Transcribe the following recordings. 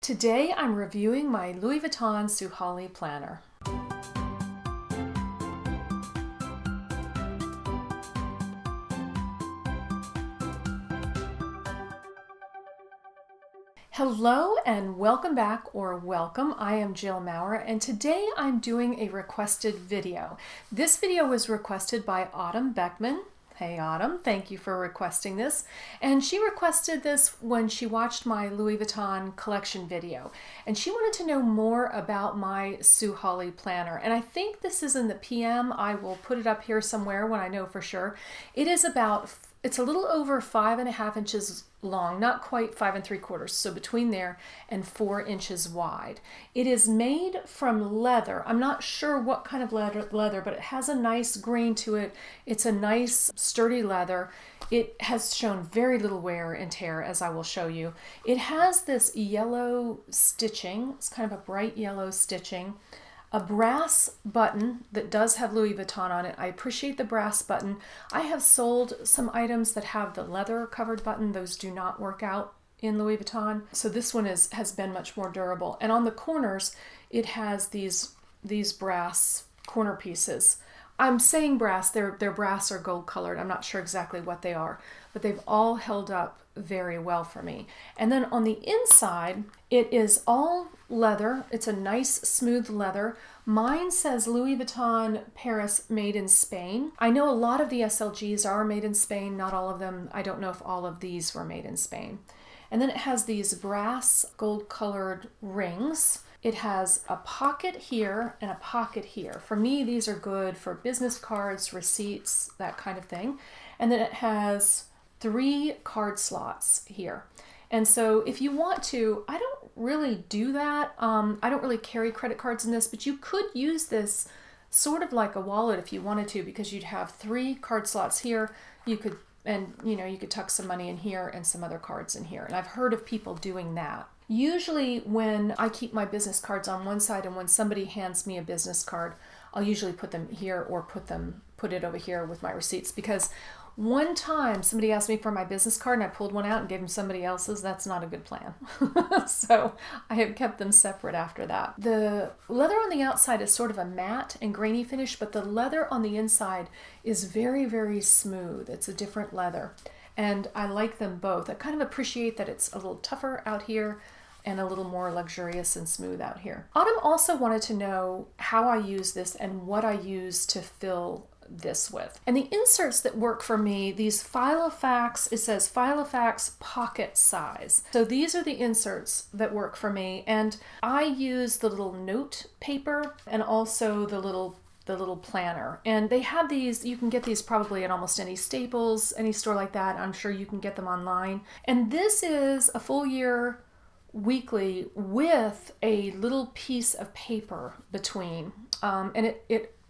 Today I'm reviewing my Louis Vuitton Suhali Planner. Hello and welcome back, or welcome. I am Jill Maurer and today I'm doing a requested video. This video was requested by Autumn Beckman. Hey Autumn, thank you for requesting this. And she requested this when she watched my Louis Vuitton collection video. And she wanted to know more about my Suhali planner. And I think this is in the PM. I will put it up here somewhere when I know for sure. It's a little over 5.5 inches long, not quite 5 3/4, so between there and 4 inches wide. It is made from leather. I'm not sure what kind of leather, but it has a nice grain to it. It's a nice sturdy leather. It has shown very little wear and tear, as I will show you. It has this yellow stitching. It's kind of a bright yellow stitching. A brass button that does have Louis Vuitton on it. I appreciate the brass button. I have sold some items that have the leather covered button. Those do not work out in Louis Vuitton. So this one has been much more durable. And on the corners, it has these brass corner pieces. I'm saying brass, they're brass or gold colored. I'm not sure exactly what they are, but they've all held up very well for me. And then on the inside, it is all leather. It's a nice smooth leather. Mine says Louis Vuitton Paris, made in Spain. I know a lot of the SLGs are made in Spain, not all of them. I don't know if all of these were made in Spain. And then it has these brass gold colored rings. It has a pocket here and a pocket here. For me, these are good for business cards, receipts, that kind of thing. And then it has 3 card slots here. And so if you want to, I don't really do that. I don't really carry credit cards in this, but you could use this sort of like a wallet if you wanted to, because you'd have 3 card slots here. You could tuck some money in here and some other cards in here. And I've heard of people doing that. Usually when I keep my business cards on one side and when somebody hands me a business card, I'll usually put them here or put it over here with my receipts, because one time somebody asked me for my business card and I pulled one out and gave them somebody else's. That's not a good plan. So I have kept them separate after that. The leather on the outside is sort of a matte and grainy finish, but the leather on the inside is very, very smooth. It's a different leather. And I like them both. I kind of appreciate that it's a little tougher out here and a little more luxurious and smooth out here. Autumn also wanted to know how I use this and what I use to fill this with. And the inserts that work for me, these Filofax, it says Filofax pocket size. So these are the inserts that work for me. And I use the little note paper and also the little planner. And they have these, you can get these probably at almost any Staples, any store like that. I'm sure you can get them online. And this is a full year weekly with a little piece of paper between. And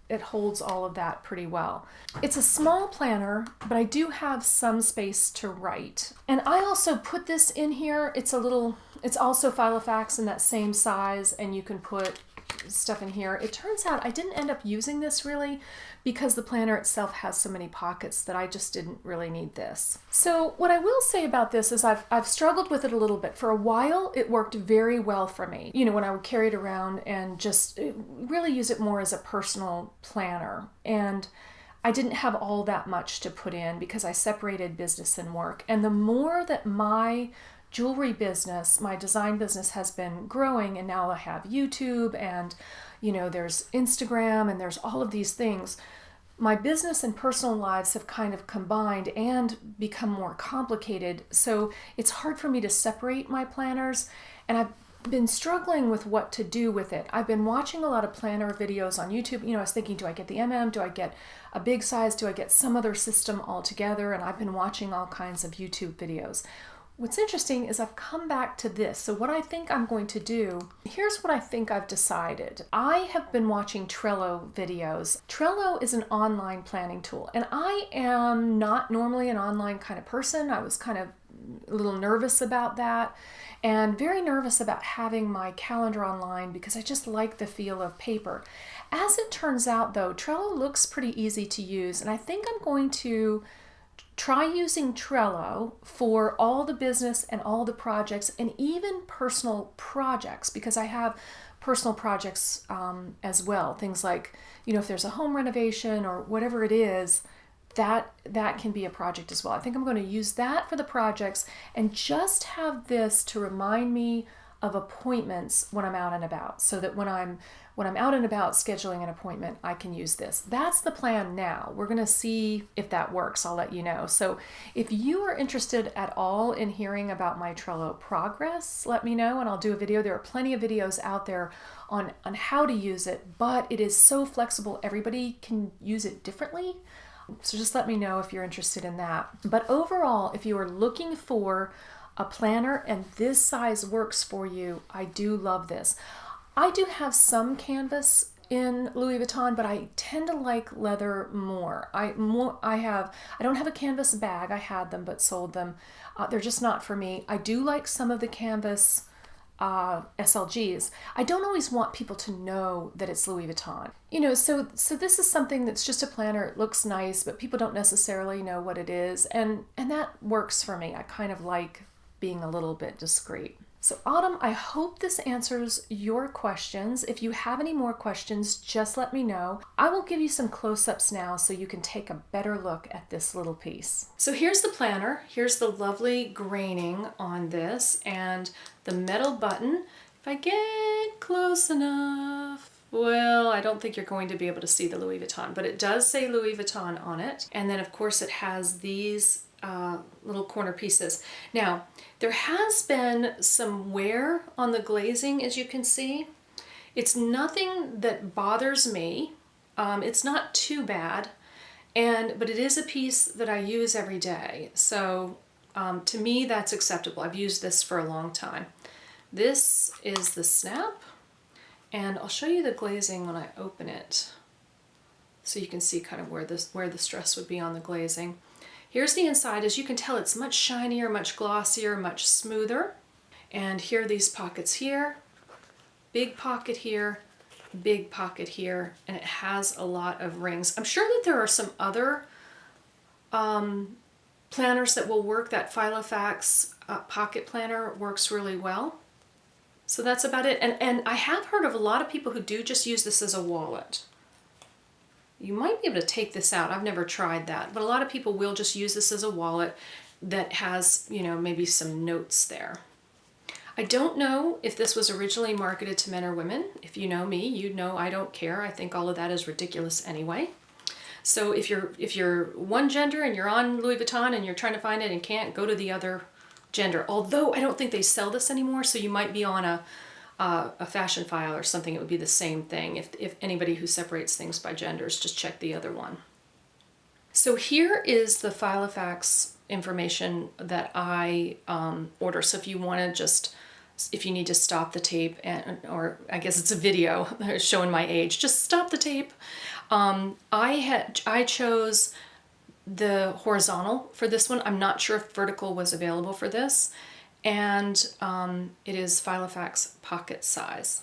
it holds all of that pretty well. It's a small planner, but I do have some space to write. And I also put this in here. It's also Filofax in that same size, and you can put stuff in here. It turns out I didn't end up using this really because the planner itself has so many pockets that I just didn't really need this. So what I will say about this is I've struggled with it a little bit. For a while, it worked very well for me. You know, when I would carry it around and just really use it more as a personal planner. And I didn't have all that much to put in because I separated business and work. And the more that my jewelry business, my design business has been growing, and now I have YouTube and, there's Instagram and there's all of these things. My business and personal lives have kind of combined and become more complicated. So it's hard for me to separate my planners, and I've been struggling with what to do with it. I've been watching a lot of planner videos on YouTube. I was thinking, do I get the MM? Do I get a big size? Do I get some other system altogether? And I've been watching all kinds of YouTube videos. What's interesting is I've come back to this. So what I think I'm going to do, here's what I think I've decided. I have been watching Trello videos. Trello is an online planning tool, and I am not normally an online kind of person. I was kind of a little nervous about that, and very nervous about having my calendar online because I just like the feel of paper. As it turns out though, Trello looks pretty easy to use, and I think I'm going to try using Trello for all the business and all the projects and even personal projects, because I have personal projects as well. Things like, you know, if there's a home renovation or whatever it is, that can be a project as well. I think I'm going to use that for the projects and just have this to remind me of appointments when I'm out and about, so that when I'm out and about scheduling an appointment, I can use this. That's the plan now. We're going to see if that works. I'll let you know. So if you are interested at all in hearing about my Trello progress, let me know and I'll do a video. There are plenty of videos out there on how to use it, but it is so flexible. Everybody can use it differently. So just let me know if you're interested in that. But overall, if you are looking for a planner and this size works for you, I do love this. I do have some canvas in Louis Vuitton, but I tend to like leather more. I don't have a canvas bag. I had them but sold them. They're just not for me. I do like some of the canvas SLGs. I don't always want people to know that it's Louis Vuitton. You know, so this is something that's just a planner. It looks nice, but people don't necessarily know what it is, and that works for me. I kind of like being a little bit discreet. So Autumn, I hope this answers your questions. If you have any more questions, just let me know. I will give you some close-ups now so you can take a better look at this little piece. So here's the planner. Here's the lovely graining on this and the metal button. If I get close enough, well, I don't think you're going to be able to see the Louis Vuitton, but it does say Louis Vuitton on it. And then of course it has these little corner pieces. Now, there has been some wear on the glazing, as you can see. It's nothing that bothers me. It's not too bad, but it is a piece that I use every day. So to me, that's acceptable. I've used this for a long time. This is the snap, and I'll show you the glazing when I open it, so you can see kind of where the stress would be on the glazing. Here's the inside. As you can tell, it's much shinier, much glossier, much smoother. And here are these pockets here, big pocket here, big pocket here, and it has a lot of rings. I'm sure that there are some other planners that will work. That Filofax pocket planner works really well. So that's about it. And I have heard of a lot of people who do just use this as a wallet. You might be able to take this out. I've never tried that, but a lot of people will just use this as a wallet that has, you know, maybe some notes there. I don't know if this was originally marketed to men or women. If you know me, you know I don't care. I think all of that is ridiculous anyway. So if you're one gender and you're on Louis Vuitton and you're trying to find it and can't, go to the other gender. Although I don't think they sell this anymore, so you might be on a fashion file or something. It would be the same thing. If anybody who separates things by genders, just check the other one. So here is the Filofax information that I order. So if you want to if you need to stop the tape, or I guess it's a video showing my age, just stop the tape. I chose the horizontal for this one. I'm not sure if vertical was available for this. And it is Filofax pocket size.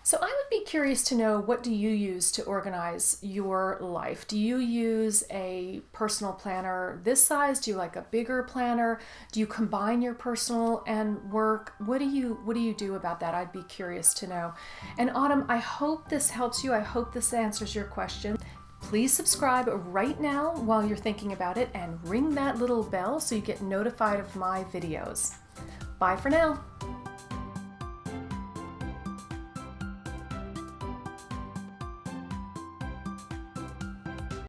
So I would be curious to know, what do you use to organize your life? Do you use a personal planner this size? Do you like a bigger planner? Do you combine your personal and work? What do you do about that? I'd be curious to know. And Autumn, I hope this helps you. I hope this answers your question. Please subscribe right now while you're thinking about it, and ring that little bell so you get notified of my videos. Bye for now.